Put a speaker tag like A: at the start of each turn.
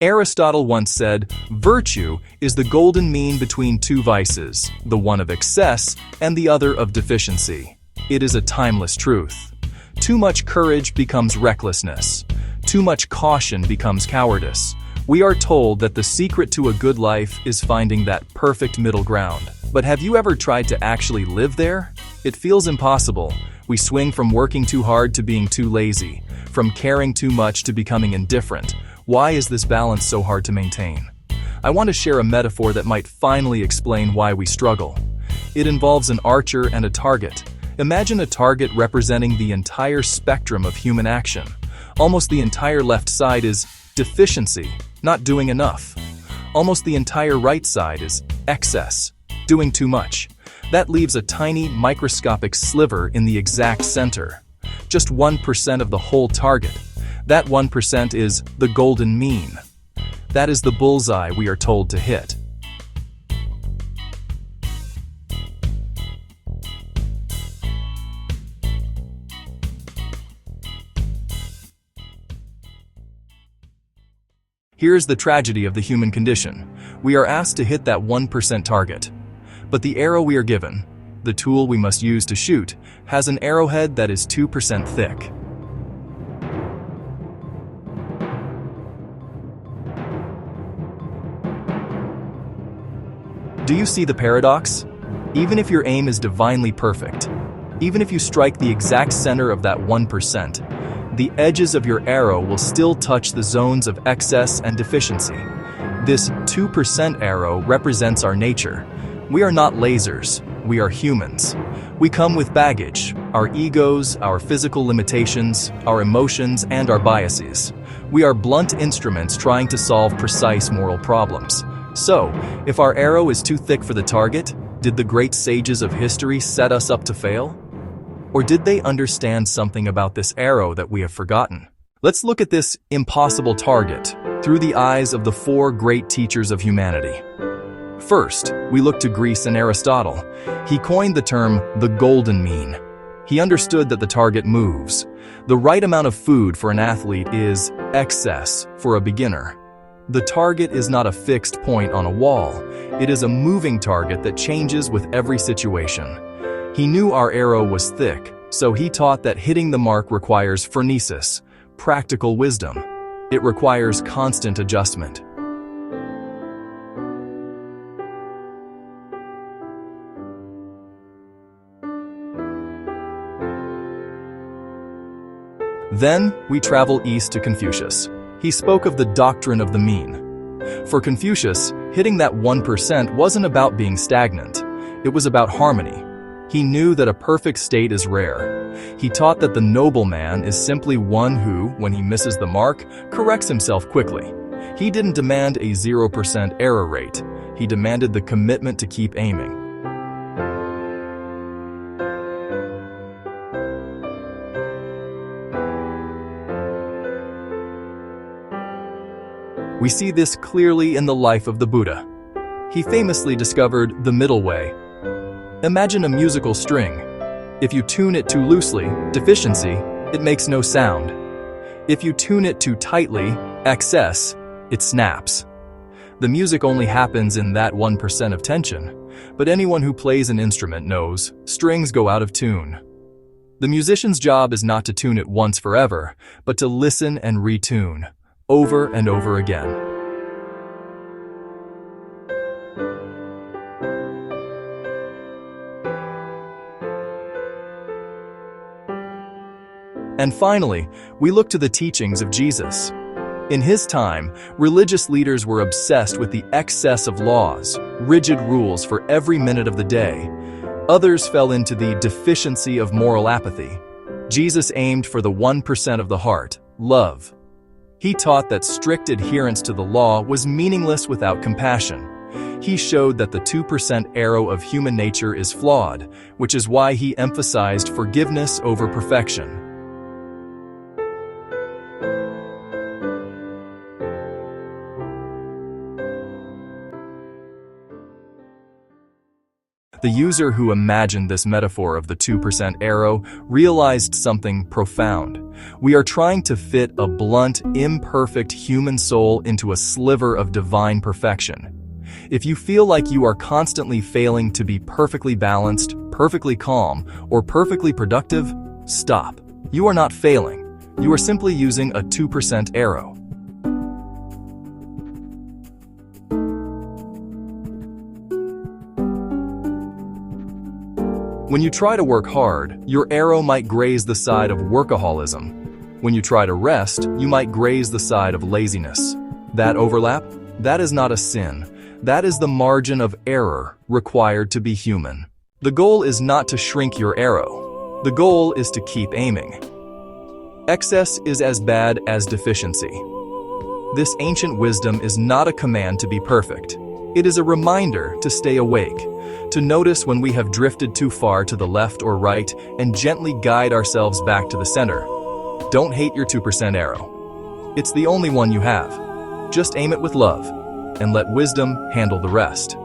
A: Aristotle once said, "Virtue is the golden mean between two vices, the one of excess and the other of deficiency." It is a timeless truth. Too much courage becomes recklessness. Too much caution becomes cowardice. We are told that the secret to a good life is finding that perfect middle ground. But have you ever tried to actually live there? It feels impossible. We swing from working too hard to being too lazy, from caring too much to becoming indifferent. Why is this balance so hard to maintain? I want to share a metaphor that might finally explain why we struggle. It involves an archer and a target. Imagine a target representing the entire spectrum of human action. Almost the entire left side is deficiency, not doing enough. Almost the entire right side is excess, doing too much. That leaves a tiny, microscopic sliver in the exact center. Just 1% of the whole target. That 1% is the golden mean. That is the bullseye we are told to hit. Here's the tragedy of the human condition. We are asked to hit that 1% target. But the arrow we are given, the tool we must use to shoot, has an arrowhead that is 2% thick. Do you see the paradox? Even if your aim is divinely perfect, even if you strike the exact center of that 1%, the edges of your arrow will still touch the zones of excess and deficiency. This 2% arrow represents our nature. We are not lasers, we are humans. We come with baggage, our egos, our physical limitations, our emotions, and our biases. We are blunt instruments trying to solve precise moral problems. So, if our arrow is too thick for the target, did the great sages of history set us up to fail? Or did they understand something about this arrow that we have forgotten? Let's look at this impossible target through the eyes of the four great teachers of humanity. First, we look to Greece and Aristotle. He coined the term the golden mean. He understood that the target moves. The right amount of food for an athlete is excess for a beginner. The target is not a fixed point on a wall. It is a moving target that changes with every situation. He knew our arrow was thick, so he taught that hitting the mark requires phronesis, practical wisdom. It requires constant adjustment. Then we travel east to Confucius. He spoke of the doctrine of the mean. For Confucius, hitting that 1% wasn't about being stagnant. It was about harmony. He knew that a perfect state is rare. He taught that the noble man is simply one who, when he misses the mark, corrects himself quickly. He didn't demand a 0% error rate. He demanded the commitment to keep aiming. We see this clearly in the life of the Buddha. He famously discovered the middle way. Imagine a musical string. If you tune it too loosely, deficiency, it makes no sound. If you tune it too tightly, excess, it snaps. The music only happens in that 1% of tension, but anyone who plays an instrument knows strings go out of tune. The musician's job is not to tune it once forever, but to listen and retune, over and over again. And finally, we look to the teachings of Jesus. In his time, religious leaders were obsessed with the excess of laws, rigid rules for every minute of the day. Others fell into the deficiency of moral apathy. Jesus aimed for the 1% of the heart, love. He taught that strict adherence to the law was meaningless without compassion. He showed that the 2% arrow of human nature is flawed, which is why he emphasized forgiveness over perfection. The user who imagined this metaphor of the 2% arrow realized something profound. We are trying to fit a blunt, imperfect human soul into a sliver of divine perfection. If you feel like you are constantly failing to be perfectly balanced, perfectly calm, or perfectly productive, stop. You are not failing. You are simply using a 2% arrow. When you try to work hard, your arrow might graze the side of workaholism. When you try to rest, you might graze the side of laziness. That overlap? That is not a sin. That is the margin of error required to be human. The goal is not to shrink your arrow. The goal is to keep aiming. Excess is as bad as deficiency. This ancient wisdom is not a command to be perfect. It is a reminder to stay awake, to notice when we have drifted too far to the left or right, and gently guide ourselves back to the center. Don't hate your 2% arrow. It's the only one you have. Just aim it with love, and let wisdom handle the rest.